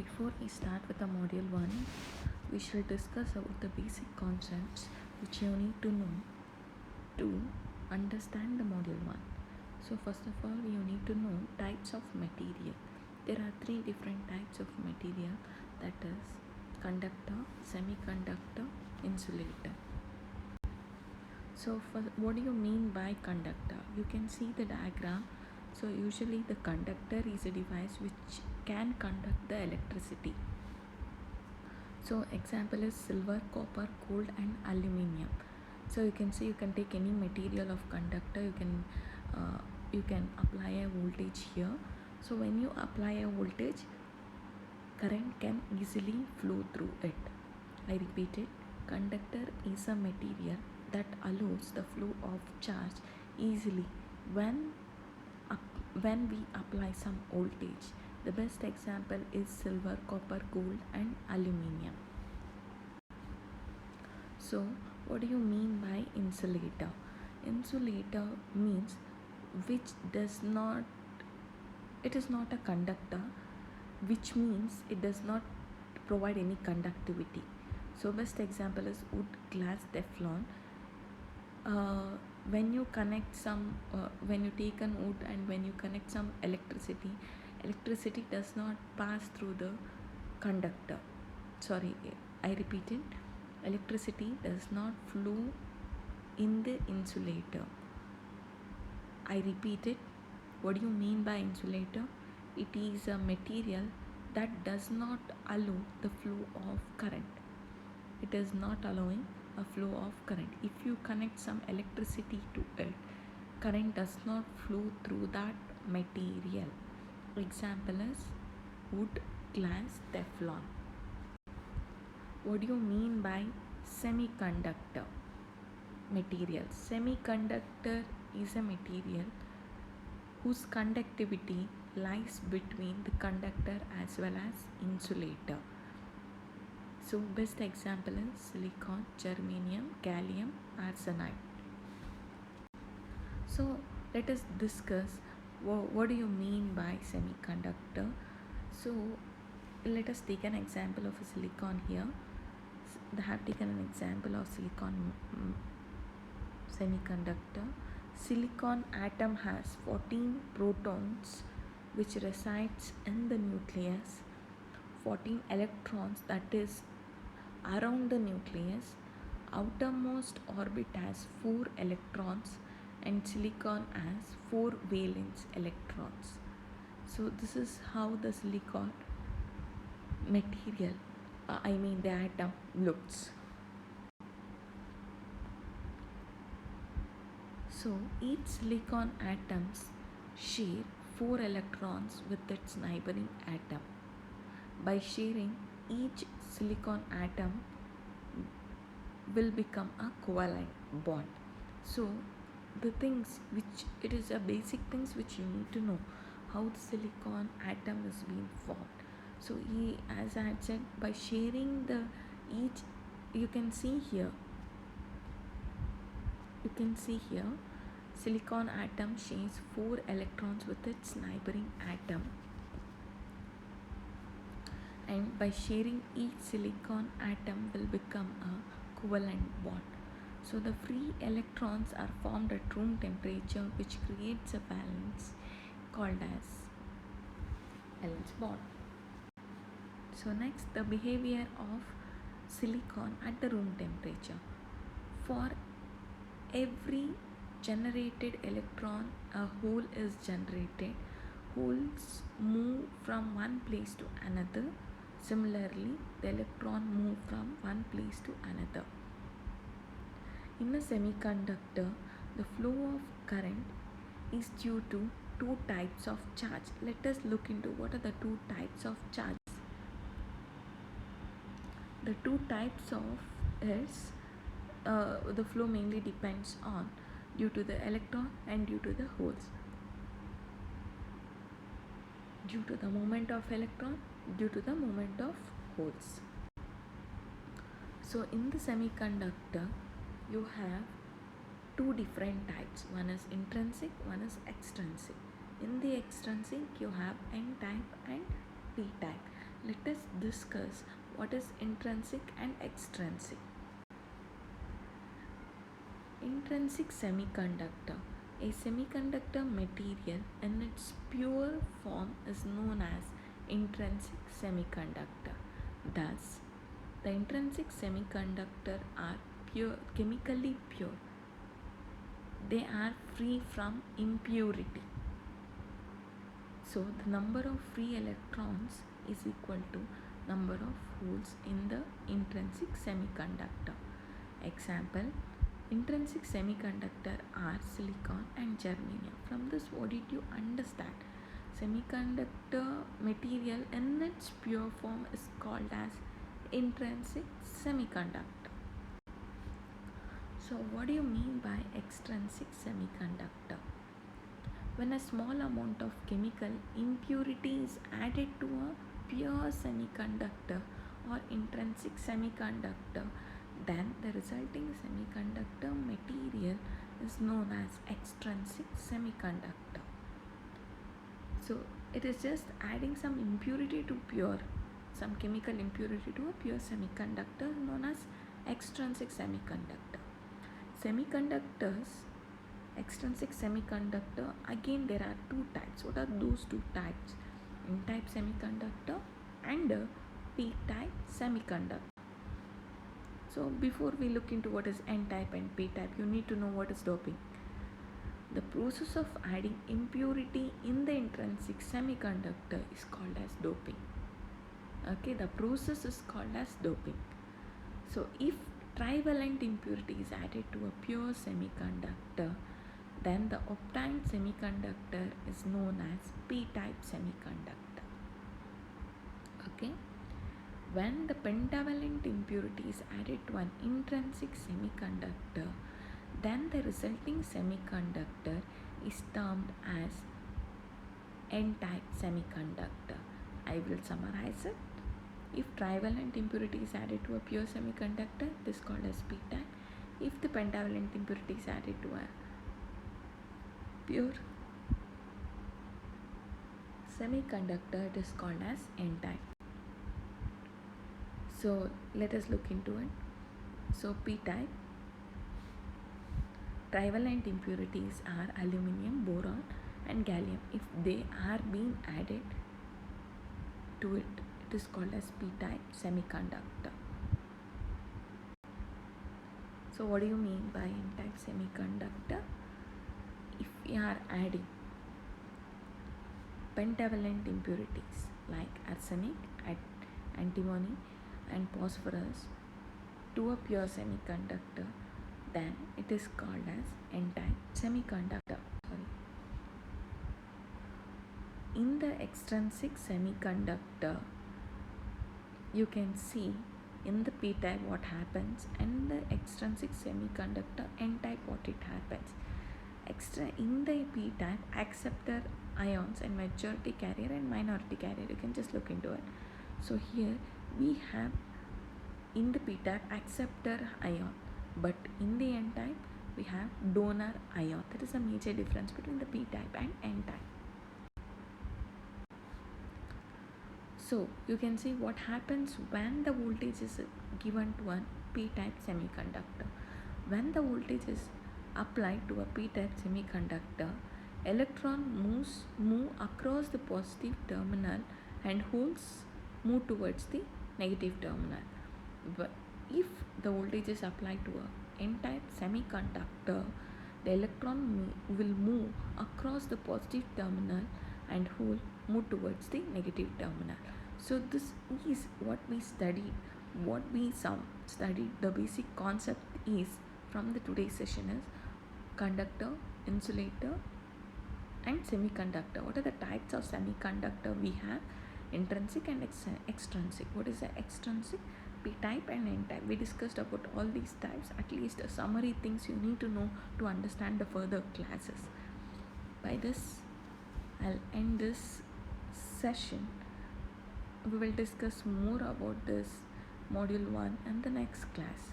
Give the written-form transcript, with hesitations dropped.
Before we start with the module 1, we shall discuss about the basic concepts which you need to know to understand the module 1. So first of all, you need to know types of material. There are 3 different types of material, that is conductor, semiconductor, insulator. So what do you mean by conductor? You can see the diagram. So usually the conductor is a device which can conduct the electricity. So example is silver, copper, gold and aluminium. So you can see, you can take any material of conductor, you can apply a voltage here. So when you apply a voltage, current can easily flow through it. I repeat it, conductor is a material that allows the flow of charge easily when we apply some voltage. The best example is silver, copper, gold and aluminium. So what do you mean by insulator? Insulator means it is not a conductor, which means it does not provide any conductivity. So best example is wood, glass, Teflon. When you take an wood and when you connect some electricity does not pass through the conductor. Sorry, I repeat it. Electricity does not flow in the insulator. I repeat it. What do you mean by insulator? It is a material that does not allow the flow of current. It is not allowing a flow of current. If you connect some electricity to it, current does not flow through that material. Example is wood, glass, Teflon. What do you mean by semiconductor material? Semiconductor is a material whose conductivity lies between the conductor as well as insulator. So best example is silicon, germanium, gallium arsenide. So let us discuss what do you mean by semiconductor. So let us take an example of a silicon here. I have taken an example of silicon semiconductor. Silicon atom has 14 protons which resides in the nucleus, 14 electrons that is around the nucleus. Outermost orbit has 4 electrons and silicon has 4 valence electrons. So this is how the silicon material, the atom looks. So each silicon atoms share 4 electrons with its neighboring atom. By sharing, each silicon atom will become a covalent bond. So the things which it is a basic things which you need to know, how the silicon atom is being formed. So as I had said, by sharing you can see here silicon atom shares 4 electrons with its neighboring atom, and by sharing each silicon atom will become a covalent bond. So the free electrons are formed at room temperature, which creates a valence called as valence bond. So next, the behavior of silicon at the room temperature. For every generated electron, a hole is generated. Holes move from one place to another. Similarly, the electron move from one place to another. In a semiconductor, the flow of current is due to 2 types of charge. Let us look into what are the 2 types of charge. The 2 types of is the flow mainly depends on due to the electron and due to the holes. Due to the moment of electron, due to the moment of holes. So in the semiconductor, you have 2 different types. One is intrinsic, one is extrinsic. In the extrinsic, you have N type and P type. let us discuss what is intrinsic and extrinsic. Intrinsic semiconductor. A semiconductor material in its pure form is known as intrinsic semiconductor. Thus, the intrinsic semiconductor are pure, chemically pure. They are free from impurity. So the number of free electrons is equal to number of holes in the intrinsic semiconductor. Example, intrinsic semiconductor are silicon and germanium. From this, what did you understand? Semiconductor material in its pure form is called as intrinsic semiconductor. So what do you mean by extrinsic semiconductor? When a small amount of chemical impurity is added to a pure semiconductor or intrinsic semiconductor, then the resulting semiconductor material is known as extrinsic semiconductor. So it is just adding some impurity to some chemical impurity to a pure semiconductor known as extrinsic semiconductor. Semiconductors, extrinsic semiconductor, again there are two types. What are those two types? N-type semiconductor and P-type semiconductor. So before we look into what is N-type and P-type, you need to know what is doping. The process of adding impurity in the intrinsic semiconductor is called as doping. Okay, the process is called as doping. So if trivalent impurity is added to a pure semiconductor, then the obtained semiconductor is known as P-type semiconductor. Okay. When the pentavalent impurity is added to an intrinsic semiconductor, then the resulting semiconductor is termed as N-type semiconductor. I will summarize it. If trivalent impurity is added to a pure semiconductor, it is called as P-type. If the pentavalent impurity is added to a pure semiconductor, it is called as N-type. So let us look into it. So P-type, trivalent impurities are aluminum, boron and gallium. If they are being added to it, it is called as P-type semiconductor. So what do you mean by N-type semiconductor? If we are adding pentavalent impurities like arsenic, antimony and phosphorus to a pure semiconductor, then it is called as N-type semiconductor. In the extrinsic semiconductor, you can see in the P-type what happens, and the extrinsic semiconductor N-type what it happens. In the P-type, acceptor ions and majority carrier and minority carrier, you can just look into it. So here we have in the P-type acceptor ion, but in the N-type we have donor ion. That is a major difference between the P-type and N-type. So you can see what happens when the voltage is given to a P-type semiconductor. When the voltage is applied to a P-type semiconductor, electron move across the positive terminal and holes move towards the negative terminal. But if the voltage is applied to a N-type semiconductor, the electron will move across the positive terminal and hole move towards the negative terminal. So this is what we studied. What we studied, the basic concept is from the today's session is conductor, insulator and semiconductor. What are the types of semiconductor we have? Intrinsic and extrinsic. What is the extrinsic? P-type and N-type. We discussed about all these types, at least summary things you need to know to understand the further classes. By this, I'll end this session. We will discuss more about this module 1 in the next class.